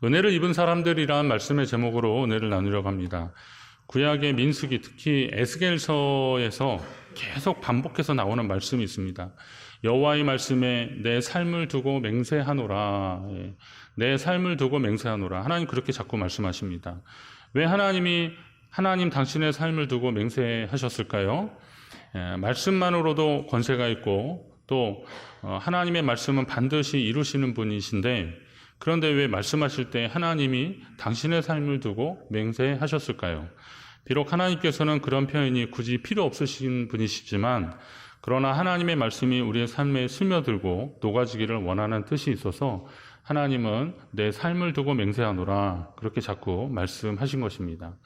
은혜를 입은 사람들이란 말씀의 제목으로 은혜를 나누려고 합니다. 구약의 민수기, 특히 에스겔서에서 계속 반복해서 나오는 말씀이 있습니다. 여호와의 말씀에 내 삶을 두고 맹세하노라. 내 삶을 두고 맹세하노라. 하나님 그렇게 자꾸 말씀하십니다. 왜 하나님 당신의 삶을 두고 맹세하셨을까요? 말씀만으로도 권세가 있고 또 하나님의 말씀은 반드시 이루시는 분이신데, 그런데 왜 말씀하실 때 하나님이 당신의 삶을 두고 맹세하셨을까요? 비록 하나님께서는 그런 표현이 굳이 필요 없으신 분이시지만, 그러나 하나님의 말씀이 우리의 삶에 스며들고 녹아지기를 원하는 뜻이 있어서 하나님은 내 삶을 두고 맹세하노라, 그렇게 자꾸 말씀하신 것입니다.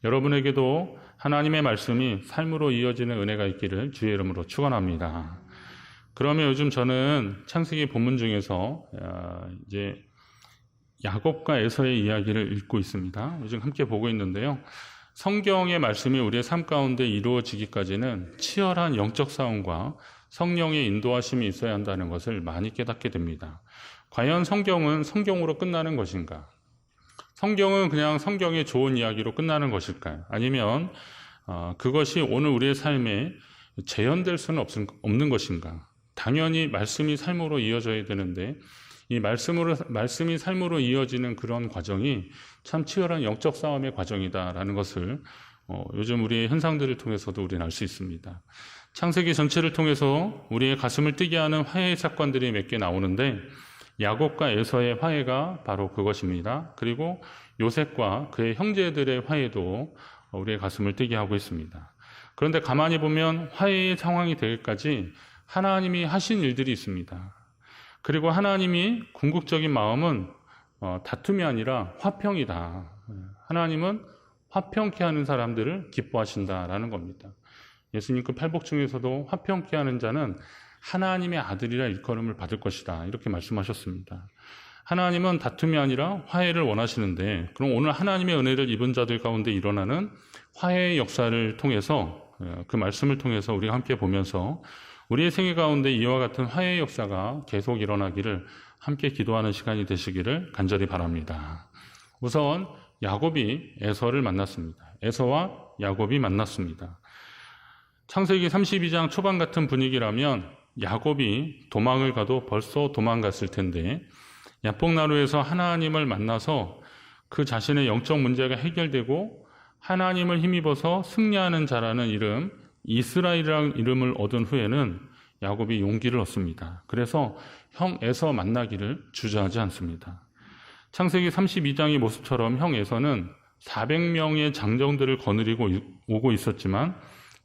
여러분에게도 하나님의 말씀이 삶으로 이어지는 은혜가 있기를 주의 이름으로 축원합니다. 그러면 요즘 저는 창세기 본문 중에서 이제 야곱과 에서의 이야기를 읽고 있습니다. 요즘 함께 보고 있는데요. 성경의 말씀이 우리의 삶 가운데 이루어지기까지는 치열한 영적 싸움과 성령의 인도하심이 있어야 한다는 것을 많이 깨닫게 됩니다. 과연 성경은 성경으로 끝나는 것인가? 성경은 그냥 성경의 좋은 이야기로 끝나는 것일까요? 아니면 그것이 오늘 우리의 삶에 재현될 수는 없는 것인가? 당연히 말씀이 삶으로 이어져야 되는데 이 말씀이 삶으로 이어지는 그런 과정이 참 치열한 영적 싸움의 과정이다라는 것을 요즘 우리의 현상들을 통해서도 우리는 알 수 있습니다. 창세기 전체를 통해서 우리의 가슴을 뛰게 하는 화해의 사건들이 몇 개 나오는데, 야곱과 에서의 화해가 바로 그것입니다. 그리고 요셉과 그의 형제들의 화해도 우리의 가슴을 뛰게 하고 있습니다. 그런데 가만히 보면 화해의 상황이 되기까지 하나님이 하신 일들이 있습니다. 그리고 하나님이 궁극적인 마음은 다툼이 아니라 화평이다. 하나님은 화평케 하는 사람들을 기뻐하신다라는 겁니다. 예수님 그 팔복 중에서도 화평케 하는 자는 하나님의 아들이라 일컬음을 받을 것이다, 이렇게 말씀하셨습니다. 하나님은 다툼이 아니라 화해를 원하시는데, 그럼 오늘 하나님의 은혜를 입은 자들 가운데 일어나는 화해의 역사를 통해서, 그 말씀을 통해서 우리가 함께 보면서 우리의 생애 가운데 이와 같은 화해의 역사가 계속 일어나기를 함께 기도하는 시간이 되시기를 간절히 바랍니다. 우선 야곱이 에서를 만났습니다. 에서와 야곱이 만났습니다. 창세기 32장 초반 같은 분위기라면 야곱이 도망을 가도 벌써 도망갔을 텐데, 야복나루에서 하나님을 만나서 그 자신의 영적 문제가 해결되고 하나님을 힘입어서 승리하는 자라는 이름, 이스라엘이라는 이름을 얻은 후에는 야곱이 용기를 얻습니다. 그래서 형 에서 만나기를 주저하지 않습니다. 창세기 32장의 모습처럼 형 에서는 400명의 장정들을 거느리고 오고 있었지만,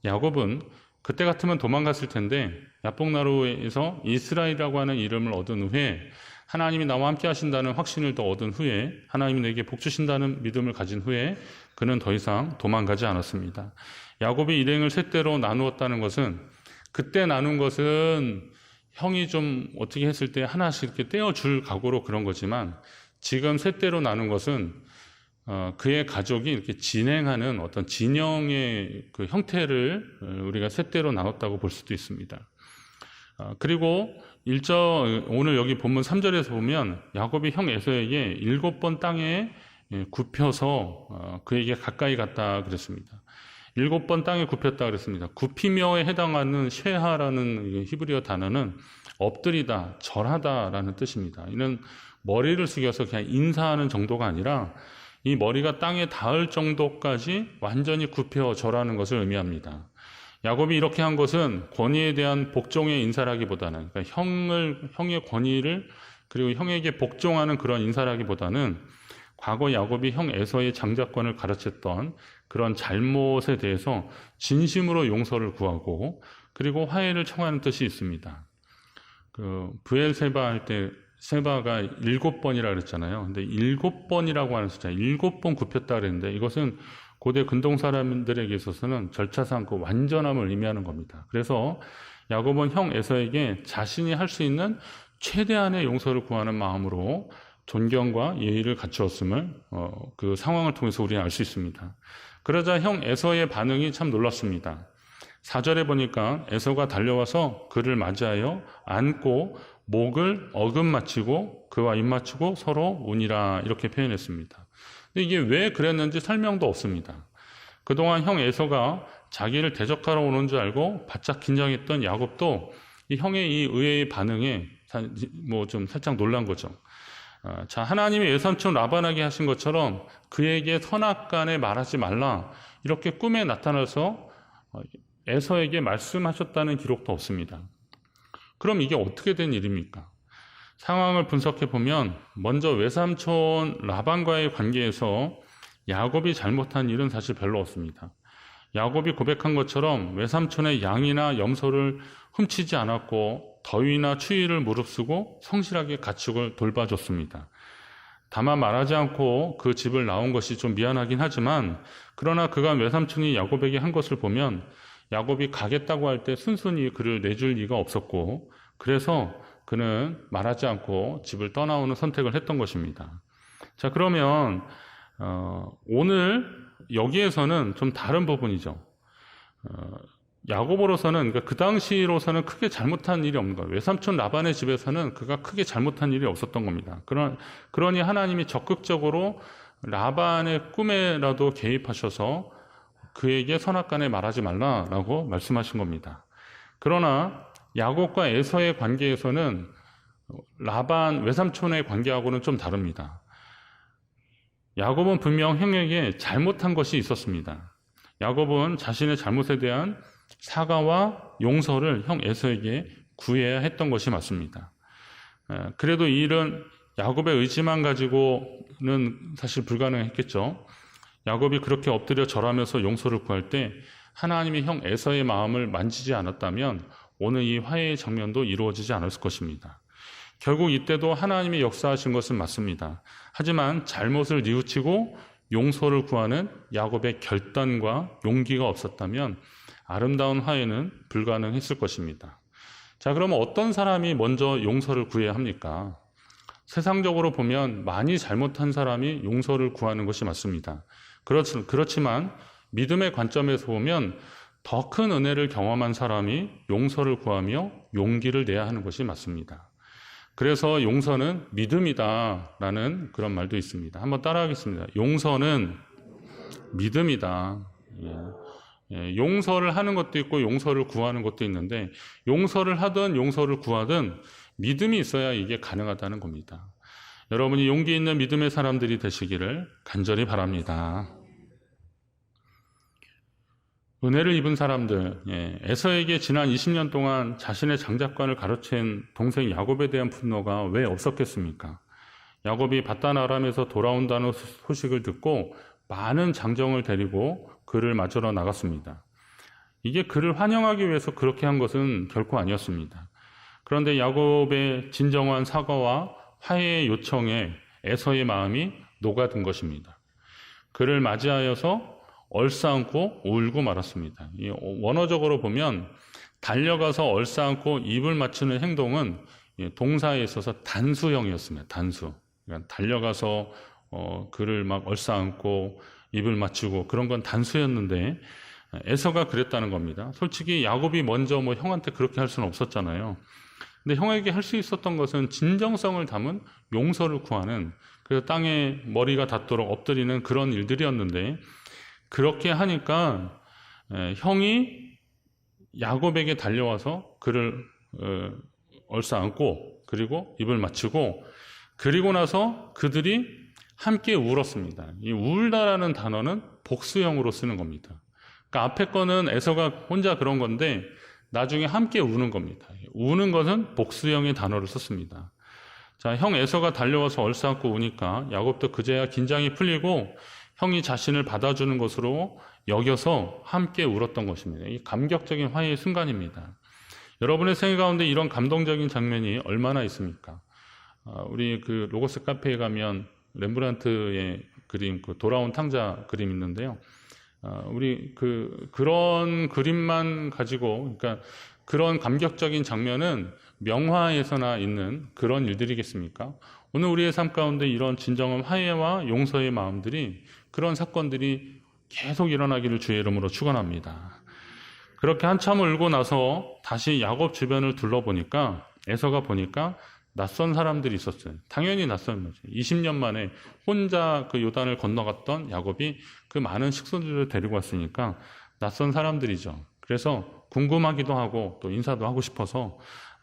야곱은 그때 같으면 도망갔을 텐데 야복나루에서 이스라엘이라고 하는 이름을 얻은 후에, 하나님이 나와 함께 하신다는 확신을 더 얻은 후에, 하나님이 내게 복 주신다는 믿음을 가진 후에 그는 더 이상 도망가지 않았습니다. 야곱이 일행을 셋대로 나누었다는 것은, 그때 나눈 것은 형이 좀 어떻게 했을 때 하나씩 이렇게 떼어줄 각오로 그런 거지만, 지금 셋대로 나눈 것은 그의 가족이 이렇게 진행하는 어떤 진영의 그 형태를 우리가 셋대로 나눴다고 볼 수도 있습니다. 그리고 오늘 여기 본문 3절에서 보면 야곱이 형 에서에게 7번 땅에 굽혀서 그에게 가까이 갔다 그랬습니다. 7번 땅에 굽혔다 그랬습니다. 굽히며에 해당하는 쉐하라는 히브리어 단어는 엎드리다, 절하다라는 뜻입니다. 이는 머리를 숙여서 그냥 인사하는 정도가 아니라 이 머리가 땅에 닿을 정도까지 완전히 굽혀 절하는 것을 의미합니다. 야곱이 이렇게 한 것은 권위에 대한 복종의 인사라기보다는, 그러니까 형의 권위를 그리고 형에게 복종하는 그런 인사라기보다는 과거 야곱이 형 에서의 장자권을 가르쳤던 그런 잘못에 대해서 진심으로 용서를 구하고 그리고 화해를 청하는 뜻이 있습니다. 부엘세바 할 때 세바가 7번이라 그랬잖아요. 근데 7번이라고 하는 숫자, 7번 굽혔다 그랬는데, 이것은 고대 근동 사람들에게 있어서는 절차상 그 완전함을 의미하는 겁니다. 그래서 야곱은 형 에서에게 자신이 할 수 있는 최대한의 용서를 구하는 마음으로 존경과 예의를 갖추었음을 그 상황을 통해서 우리는 알 수 있습니다. 그러자 형 에서의 반응이 참 놀랍습니다. 4절에 보니까 에서가 달려와서 그를 맞이하여 안고 목을 어금맞히고 그와 입맞추고 서로 우니라 이렇게 표현했습니다. 근데 이게 왜 그랬는지 설명도 없습니다. 그동안 형 에서가 자기를 대적하러 오는 줄 알고 바짝 긴장했던 야곱도 이 형의 이 의외의 반응에 좀 살짝 놀란 거죠. 자, 하나님이 외삼촌 라반에게 하신 것처럼 그에게 선악간에 말하지 말라 이렇게 꿈에 나타나서 에서에게 말씀하셨다는 기록도 없습니다. 그럼 이게 어떻게 된 일입니까? 상황을 분석해 보면 먼저 외삼촌 라반과의 관계에서 야곱이 잘못한 일은 사실 별로 없습니다. 야곱이 고백한 것처럼 외삼촌의 양이나 염소를 훔치지 않았고 더위나 추위를 무릅쓰고 성실하게 가축을 돌봐줬습니다. 다만 말하지 않고 그 집을 나온 것이 좀 미안하긴 하지만 그러나 그간 외삼촌이 야곱에게 한 것을 보면 야곱이 가겠다고 할 때 순순히 그를 내줄 리가 없었고 그래서 그는 말하지 않고 집을 떠나오는 선택을 했던 것입니다. 자, 그러면 오늘 여기에서는 좀 다른 부분이죠. 야곱으로서는 그러니까 그 당시로서는 크게 잘못한 일이 없는 거예요. 외삼촌 라반의 집에서는 그가 크게 잘못한 일이 없었던 겁니다. 그러니 하나님이 적극적으로 라반의 꿈에라도 개입하셔서 그에게 선악간에 말하지 말라라고 말씀하신 겁니다. 그러나 야곱과 에서의 관계에서는 라반 외삼촌의 관계하고는 좀 다릅니다. 야곱은 분명 형에게 잘못한 것이 있었습니다. 야곱은 자신의 잘못에 대한 사과와 용서를 형 에서에게 구해야 했던 것이 맞습니다. 그래도 이 일은 야곱의 의지만 가지고는 사실 불가능했겠죠. 야곱이 그렇게 엎드려 절하면서 용서를 구할 때 하나님이 형 에서의 마음을 만지지 않았다면 오늘 이 화해의 장면도 이루어지지 않았을 것입니다. 결국 이때도 하나님이 역사하신 것은 맞습니다. 하지만 잘못을 뉘우치고 용서를 구하는 야곱의 결단과 용기가 없었다면 아름다운 화해는 불가능했을 것입니다. 자, 그러면 어떤 사람이 먼저 용서를 구해야 합니까? 세상적으로 보면 많이 잘못한 사람이 용서를 구하는 것이 맞습니다. 그렇지만 믿음의 관점에서 보면 더 큰 은혜를 경험한 사람이 용서를 구하며 용기를 내야 하는 것이 맞습니다. 그래서 용서는 믿음이다라는 그런 말도 있습니다. 한번 따라하겠습니다. 용서는 믿음이다. 용서를 하는 것도 있고 용서를 구하는 것도 있는데 용서를 하든 용서를 구하든 믿음이 있어야 이게 가능하다는 겁니다. 여러분이 용기 있는 믿음의 사람들이 되시기를 간절히 바랍니다. 은혜를 입은 사람들, 에서에게 지난 20년 동안 자신의 장작관을 가로챈 동생 야곱에 대한 분노가 왜 없었겠습니까? 야곱이 바단 아람에서 돌아온다는 소식을 듣고 많은 장정을 데리고 그를 맞으러 나갔습니다. 이게 그를 환영하기 위해서 그렇게 한 것은 결코 아니었습니다. 그런데 야곱의 진정한 사과와 화해의 요청에 에서의 마음이 녹아든 것입니다. 그를 맞이하여서 얼싸안고 울고 말았습니다. 원어적으로 보면 달려가서 얼싸안고 입을 맞추는 행동은 동사에 있어서 단수형이었습니다. 단수. 그러니까 달려가서 그를 막 얼싸안고 입을 맞추고 그런 건 단수였는데 에서가 그랬다는 겁니다. 솔직히 야곱이 먼저 형한테 그렇게 할 수는 없었잖아요. 근데 형에게 할 수 있었던 것은 진정성을 담은 용서를 구하는, 그래서 땅에 머리가 닿도록 엎드리는 그런 일들이었는데 그렇게 하니까 형이 야곱에게 달려와서 그를 얼싸안고 그리고 입을 맞추고 그리고 나서 그들이 함께 울었습니다. 이 울다라는 단어는 복수형으로 쓰는 겁니다. 그러니까 앞에 거는 에서가 혼자 그런 건데 나중에 함께 우는 겁니다. 우는 것은 복수형의 단어를 썼습니다. 자, 형 에서가 달려와서 얼싸안고 우니까 야곱도 그제야 긴장이 풀리고 형이 자신을 받아주는 것으로 여겨서 함께 울었던 것입니다. 이 감격적인 화해의 순간입니다. 여러분의 생애 가운데 이런 감동적인 장면이 얼마나 있습니까? 우리 그 로고스 카페에 가면 렘브란트의 그림, 그 돌아온 탕자 그림 있는데요. 우리 그런 그림만 가지고, 그러니까 그런 감격적인 장면은 명화에서나 있는 그런 일들이겠습니까? 오늘 우리의 삶 가운데 이런 진정한 화해와 용서의 마음들이, 그런 사건들이 계속 일어나기를 주의 이름으로 축원합니다. 그렇게 한참 울고 나서 다시 야곱 주변을 둘러보니까 에서가 보니까 낯선 사람들이 있었어요. 당연히 낯선 거죠. 20년 만에 혼자 그 요단을 건너갔던 야곱이 그 많은 식구들을 데리고 왔으니까 낯선 사람들이죠. 그래서 궁금하기도 하고 또 인사도 하고 싶어서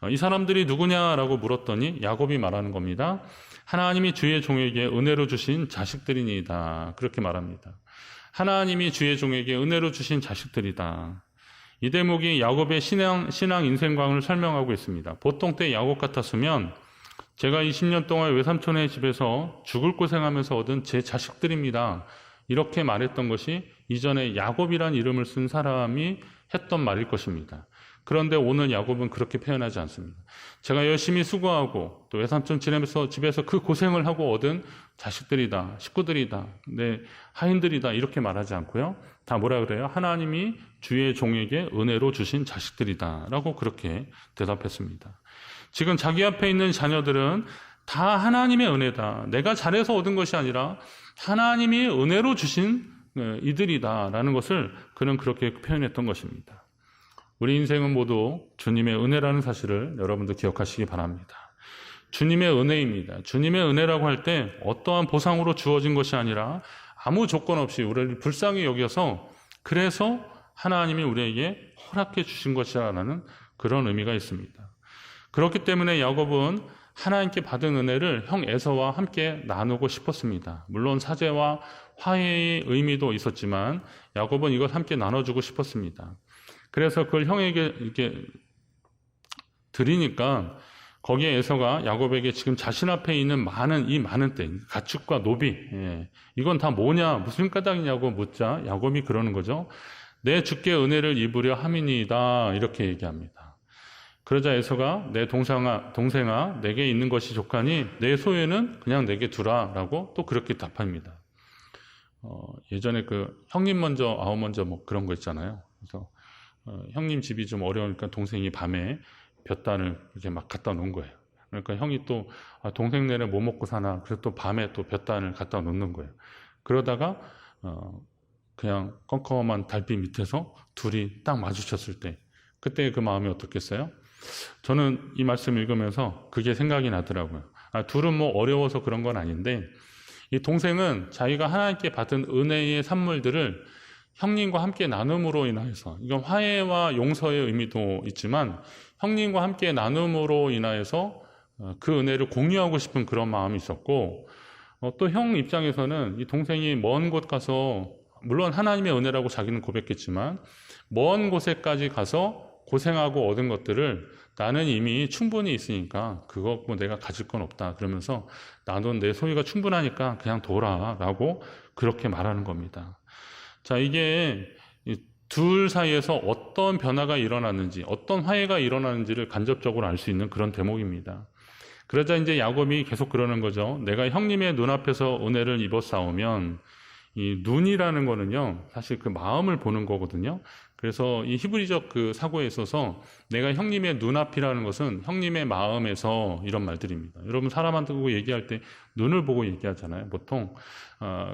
이 사람들이 누구냐라고 물었더니 야곱이 말하는 겁니다. 하나님이 주의 종에게 은혜로 주신 자식들이니이다. 그렇게 말합니다. 하나님이 주의 종에게 은혜로 주신 자식들이다. 이 대목이 야곱의 신앙 인생관을 설명하고 있습니다. 보통 때 야곱 같았으면 제가 20년 동안 외삼촌의 집에서 죽을 고생하면서 얻은 제 자식들입니다. 이렇게 말했던 것이 이전에 야곱이란 이름을 쓴 사람이 했던 말일 것입니다. 그런데 오늘 야곱은 그렇게 표현하지 않습니다. 제가 열심히 수고하고 또 외삼촌 지내면서 집에서 그 고생을 하고 얻은 자식들이다, 식구들이다, 내 하인들이다 이렇게 말하지 않고요. 다 뭐라 그래요? 하나님이 주의 종에게 은혜로 주신 자식들이다 라고 그렇게 대답했습니다. 지금 자기 앞에 있는 자녀들은 다 하나님의 은혜다. 내가 잘해서 얻은 것이 아니라 하나님이 은혜로 주신 이들이다 라는 것을 그는 그렇게 표현했던 것입니다. 우리 인생은 모두 주님의 은혜라는 사실을 여러분도 기억하시기 바랍니다. 주님의 은혜입니다. 주님의 은혜라고 할 때 어떠한 보상으로 주어진 것이 아니라 아무 조건 없이 우리를 불쌍히 여겨서 그래서 하나님이 우리에게 허락해 주신 것이라는 그런 의미가 있습니다. 그렇기 때문에 야곱은 하나님께 받은 은혜를 형 에서와 함께 나누고 싶었습니다. 물론 사죄와 화해의 의미도 있었지만 야곱은 이걸 함께 나눠주고 싶었습니다. 그래서 그걸 형에게 이렇게 드리니까 거기에 에서가 야곱에게 지금 자신 앞에 있는 많은 때 가축과 노비, 이건 다 뭐냐 무슨 까닭이냐고 묻자 야곱이 그러는 거죠. 내 주께 은혜를 입으려 함이니이다 이렇게 얘기합니다. 그러자 에서가 내 동생아 내게 있는 것이 족하니 내 소유는 그냥 내게 두라라고 또 그렇게 답합니다. 예전에 그 형님 먼저 아우 먼저 뭐 그런 거 있잖아요. 그래서 형님 집이 좀 어려우니까 동생이 밤에 볕단을 이렇게 막 갖다 놓은 거예요. 그러니까 형이 또 동생 내내 뭐 먹고 사나 그래서 또 밤에 또 볕단을 갖다 놓는 거예요. 그러다가 그냥 컴컴한 달빛 밑에서 둘이 딱 마주쳤을 때 그때 그 마음이 어떻겠어요? 저는 이 말씀 읽으면서 그게 생각이 나더라고요. 둘은 뭐 어려워서 그런 건 아닌데 이 동생은 자기가 하나님께 받은 은혜의 산물들을 형님과 함께 나눔으로 인하여서 이건 화해와 용서의 의미도 있지만 형님과 함께 나눔으로 인하여서 그 은혜를 공유하고 싶은 그런 마음이 있었고 또 형 입장에서는 이 동생이 먼 곳 가서 물론 하나님의 은혜라고 자기는 고백했지만 먼 곳에까지 가서 고생하고 얻은 것들을 나는 이미 충분히 있으니까 그거 뭐 내가 가질 건 없다 그러면서 나는 내 소유가 충분하니까 그냥 둬라 라고 그렇게 말하는 겁니다. 자, 이게 둘 사이에서 어떤 변화가 일어났는지 어떤 화해가 일어나는지를 간접적으로 알 수 있는 그런 대목입니다. 그러자 이제 야곱이 계속 그러는 거죠. 내가 형님의 눈앞에서 은혜를 입었사오면 이 눈이라는 거는요 사실 그 마음을 보는 거거든요. 그래서 이 히브리적 그 사고에 있어서 내가 형님의 눈앞이라는 것은 형님의 마음에서 이런 말들입니다. 여러분 사람한테 보고 얘기할 때 눈을 보고 얘기하잖아요 보통.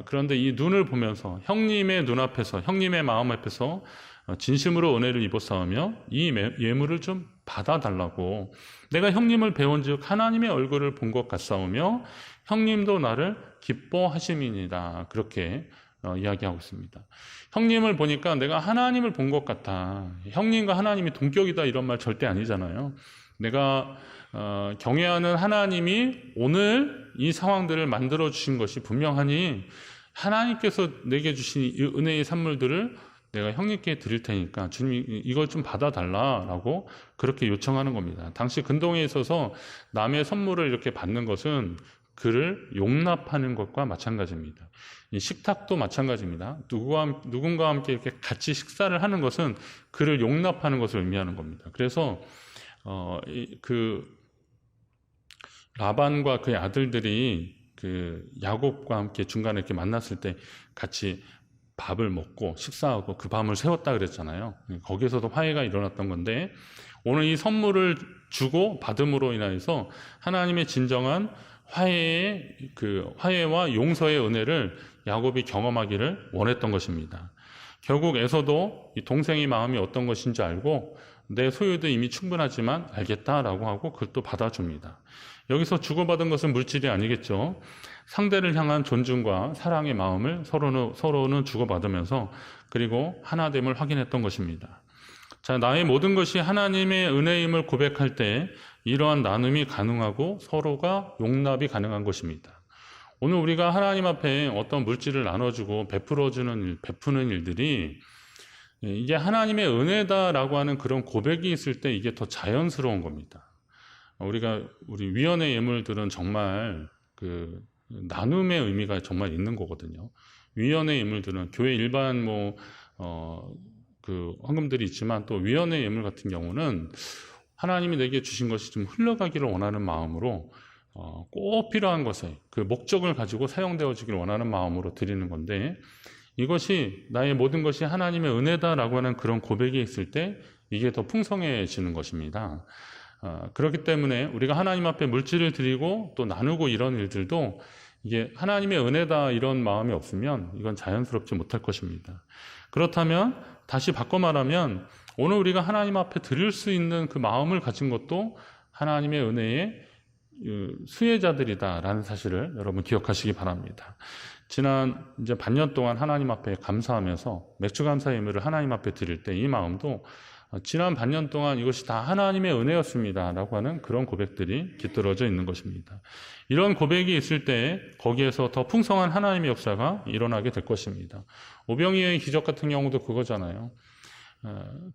그런데 이 눈을 보면서 형님의 눈앞에서 형님의 마음 앞에서 진심으로 은혜를 입었사오며 이 예물을 좀 받아달라고 내가 형님을 배운 즉 하나님의 얼굴을 본 것 같사오며 형님도 나를 기뻐하심이니라 그렇게 이야기하고 있습니다. 형님을 보니까 내가 하나님을 본 것 같아. 형님과 하나님이 동격이다 이런 말 절대 아니잖아요. 내가 경외하는 하나님이 오늘 이 상황들을 만들어 주신 것이 분명하니 하나님께서 내게 주신 이 은혜의 산물들을 내가 형님께 드릴 테니까 주님이 이걸 좀 받아달라라고 그렇게 요청하는 겁니다. 당시 근동에 있어서 남의 선물을 이렇게 받는 것은 그를 용납하는 것과 마찬가지입니다. 이 식탁도 마찬가지입니다. 누군가와 함께 이렇게 같이 식사를 하는 것은 그를 용납하는 것을 의미하는 겁니다. 그래서 그 라반과 그의 아들들이 그 야곱과 함께 중간에 이렇게 만났을 때 같이 밥을 먹고 식사하고 그 밤을 새웠다 그랬잖아요. 거기에서도 화해가 일어났던 건데 오늘 이 선물을 주고 받음으로 인해서 하나님의 진정한 화해와 용서의 은혜를 야곱이 경험하기를 원했던 것입니다. 결국 에서도 이 동생의 마음이 어떤 것인지 알고 내 소유도 이미 충분하지만 알겠다라고 하고 그걸 또 받아줍니다. 여기서 주고받은 것은 물질이 아니겠죠. 상대를 향한 존중과 사랑의 마음을 서로는 주고받으면서 그리고 하나됨을 확인했던 것입니다. 자, 나의 모든 것이 하나님의 은혜임을 고백할 때 이러한 나눔이 가능하고 서로가 용납이 가능한 것입니다. 오늘 우리가 하나님 앞에 어떤 물질을 나눠주고 베푸는 일들이 이게 하나님의 은혜다라고 하는 그런 고백이 있을 때 이게 더 자연스러운 겁니다. 우리 위원회 예물들은 정말 그 나눔의 의미가 정말 있는 거거든요. 위원회 예물들은 교회 일반 그 헌금들이 있지만 또 위원회 예물 같은 경우는 하나님이 내게 주신 것이 좀 흘러가기를 원하는 마음으로 꼭 필요한 것에 그 목적을 가지고 사용되어지기를 원하는 마음으로 드리는 건데 이것이 나의 모든 것이 하나님의 은혜다라고 하는 그런 고백이 있을 때 이게 더 풍성해지는 것입니다. 그렇기 때문에 우리가 하나님 앞에 물질을 드리고 또 나누고 이런 일들도 이게 하나님의 은혜다 이런 마음이 없으면 이건 자연스럽지 못할 것입니다. 그렇다면 다시 바꿔 말하면 오늘 우리가 하나님 앞에 드릴 수 있는 그 마음을 가진 것도 하나님의 은혜의 수혜자들이다라는 사실을 여러분 기억하시기 바랍니다. 지난 이제 반년 동안 하나님 앞에 감사하면서 맥주 감사 예물을 하나님 앞에 드릴 때 이 마음도 지난 반년 동안 이것이 다 하나님의 은혜였습니다라고 하는 그런 고백들이 깃들어져 있는 것입니다. 이런 고백이 있을 때 거기에서 더 풍성한 하나님의 역사가 일어나게 될 것입니다. 오병이의 기적 같은 경우도 그거잖아요.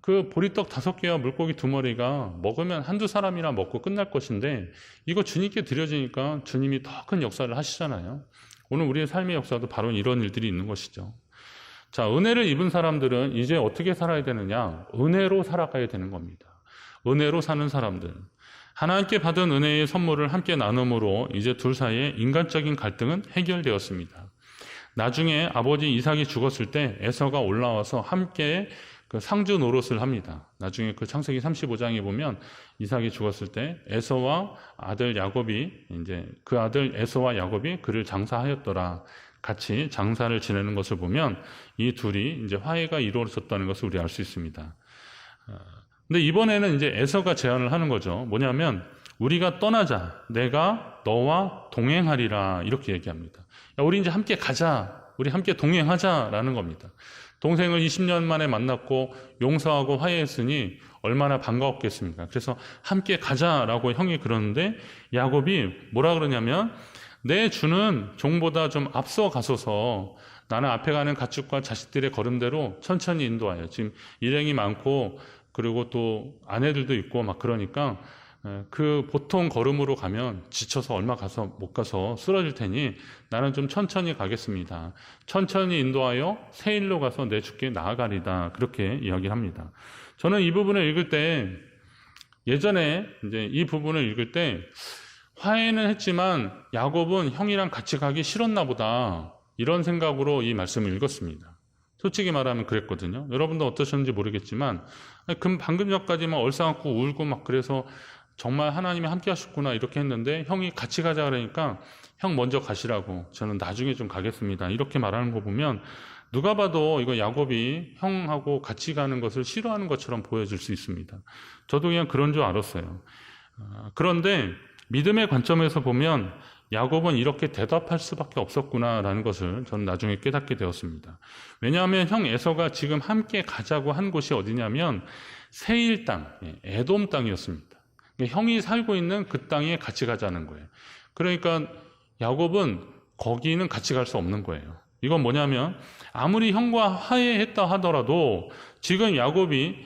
그 보리떡 5개와 물고기 2마리가 먹으면 한두 사람이나 먹고 끝날 것인데 이거 주님께 드려지니까 주님이 더 큰 역사를 하시잖아요. 오늘 우리의 삶의 역사도 바로 이런 일들이 있는 것이죠. 자, 은혜를 입은 사람들은 이제 어떻게 살아야 되느냐? 은혜로 살아가야 되는 겁니다. 은혜로 사는 사람들. 하나님께 받은 은혜의 선물을 함께 나눔으로 이제 둘 사이의 인간적인 갈등은 해결되었습니다. 나중에 아버지 이삭이 죽었을 때 에서가 올라와서 함께 그 상주 노릇을 합니다. 나중에 그 창세기 35장에 보면 이삭이 죽었을 때 에서와 아들 야곱이 이제 그 아들 에서와 야곱이 그를 장사하였더라. 같이 장사를 지내는 것을 보면 이 둘이 이제 화해가 이루어졌다는 것을 우리 알 수 있습니다. 근데 이번에는 이제 에서가 제안을 하는 거죠. 뭐냐면 우리가 떠나자. 내가 너와 동행하리라. 이렇게 얘기합니다. 야, 우리 이제 함께 가자. 우리 함께 동행하자라는 겁니다. 동생을 20년 만에 만났고 용서하고 화해했으니 얼마나 반가웠겠습니까? 그래서 함께 가자라고 형이 그러는데 야곱이 뭐라 그러냐면 내 주는 종보다 좀 앞서 가소서 나는 앞에 가는 가축과 자식들의 걸음대로 천천히 인도하여. 지금 일행이 많고 그리고 또 아내들도 있고 막 그러니까 그 보통 걸음으로 가면 지쳐서 얼마 못 가서 쓰러질 테니 나는 좀 천천히 가겠습니다. 천천히 인도하여 새 일로 가서 내 주께 나아가리다. 그렇게 이야기를 합니다. 저는 이 부분을 읽을 때 예전에 이제 이 부분을 읽을 때 화해는 했지만 야곱은 형이랑 같이 가기 싫었나 보다. 이런 생각으로 이 말씀을 읽었습니다. 솔직히 말하면 그랬거든요. 여러분도 어떠셨는지 모르겠지만 방금 전까지만 얼싸안고 울고 막 그래서 정말 하나님이 함께 하셨구나 이렇게 했는데 형이 같이 가자 그러니까 형 먼저 가시라고 저는 나중에 좀 가겠습니다. 이렇게 말하는 거 보면 누가 봐도 이거 야곱이 형하고 같이 가는 것을 싫어하는 것처럼 보여질 수 있습니다. 저도 그냥 그런 줄 알았어요. 그런데 믿음의 관점에서 보면 야곱은 이렇게 대답할 수밖에 없었구나라는 것을 저는 나중에 깨닫게 되었습니다. 왜냐하면 형 에서가 지금 함께 가자고 한 곳이 어디냐면 세일 땅, 에돔 땅이었습니다. 형이 살고 있는 그 땅에 같이 가자는 거예요. 그러니까 야곱은 거기는 같이 갈 수 없는 거예요. 이건 뭐냐면 아무리 형과 화해했다 하더라도 지금 야곱이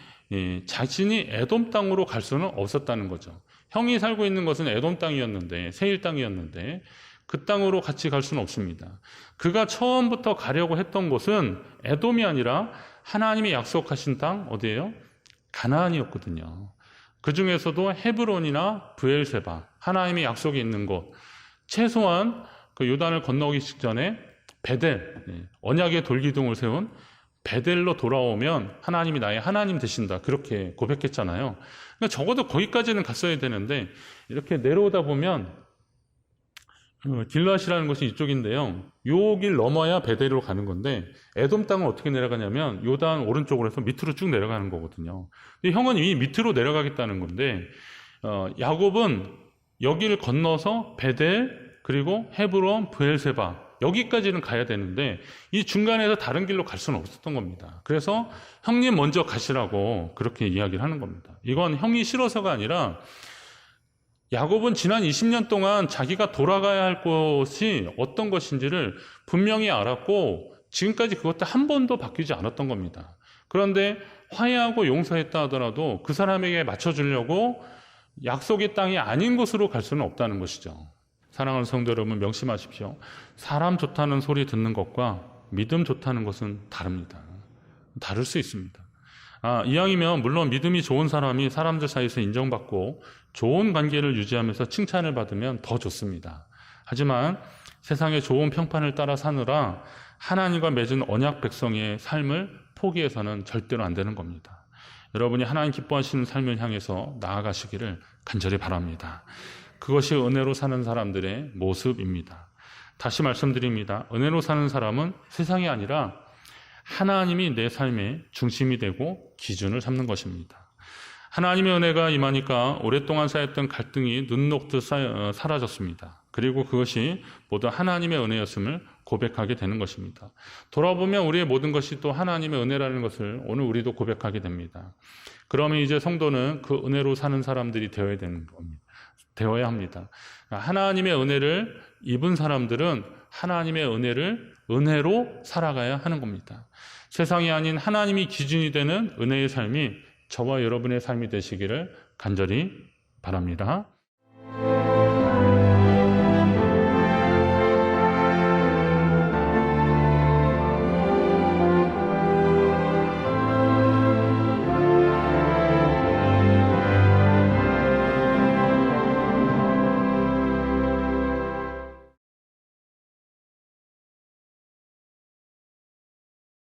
자신이 에돔 땅으로 갈 수는 없었다는 거죠. 형이 살고 있는 것은 에돔 땅이었는데 세일 땅이었는데 그 땅으로 같이 갈 수는 없습니다. 그가 처음부터 가려고 했던 곳은 에돔이 아니라 하나님이 약속하신 땅 어디예요? 가나안이었거든요. 그 중에서도 헤브론이나 브엘세바 하나님의 약속이 있는 곳 최소한 그 요단을 건너기 직전에 베델 언약의 돌기둥을 세운 베델로 돌아오면 하나님이 나의 하나님 되신다 그렇게 고백했잖아요. 그러니까 적어도 거기까지는 갔어야 되는데 이렇게 내려오다 보면 길르앗이라는 것이 이쪽인데요. 요 길 넘어야 베델로 가는 건데 에돔 땅은 어떻게 내려가냐면 요단 오른쪽으로 해서 밑으로 쭉 내려가는 거거든요. 근데 형은 이 밑으로 내려가겠다는 건데 야곱은 여기를 건너서 베델 그리고 헤브론, 브엘세바 여기까지는 가야 되는데 이 중간에서 다른 길로 갈 수는 없었던 겁니다. 그래서 형님 먼저 가시라고 그렇게 이야기를 하는 겁니다. 이건 형이 싫어서가 아니라 야곱은 지난 20년 동안 자기가 돌아가야 할 곳이 어떤 것인지를 분명히 알았고 지금까지 그것도 한 번도 바뀌지 않았던 겁니다. 그런데 화해하고 용서했다 하더라도 그 사람에게 맞춰주려고 약속의 땅이 아닌 곳으로 갈 수는 없다는 것이죠. 사랑하는 성도 여러분, 명심하십시오. 사람 좋다는 소리 듣는 것과 믿음 좋다는 것은 다릅니다. 다를 수 있습니다. 이왕이면 물론 믿음이 좋은 사람이 사람들 사이에서 인정받고 좋은 관계를 유지하면서 칭찬을 받으면 더 좋습니다. 하지만 세상의 좋은 평판을 따라 사느라 하나님과 맺은 언약 백성의 삶을 포기해서는 절대로 안 되는 겁니다. 여러분이 하나님 기뻐하시는 삶을 향해서 나아가시기를 간절히 바랍니다. 그것이 은혜로 사는 사람들의 모습입니다. 다시 말씀드립니다. 은혜로 사는 사람은 세상이 아니라 하나님이 내 삶의 중심이 되고 기준을 삼는 것입니다. 하나님의 은혜가 임하니까 오랫동안 쌓였던 갈등이 눈 녹듯 사라졌습니다. 그리고 그것이 모두 하나님의 은혜였음을 고백하게 되는 것입니다. 돌아보면 우리의 모든 것이 또 하나님의 은혜라는 것을 오늘 우리도 고백하게 됩니다. 그러면 이제 성도는 그 은혜로 사는 사람들이 되어야 되는 겁니다. 되어야 합니다. 하나님의 은혜를 입은 사람들은 하나님의 은혜로 살아가야 하는 겁니다. 세상이 아닌 하나님이 기준이 되는 은혜의 삶이 저와 여러분의 삶이 되시기를 간절히 바랍니다.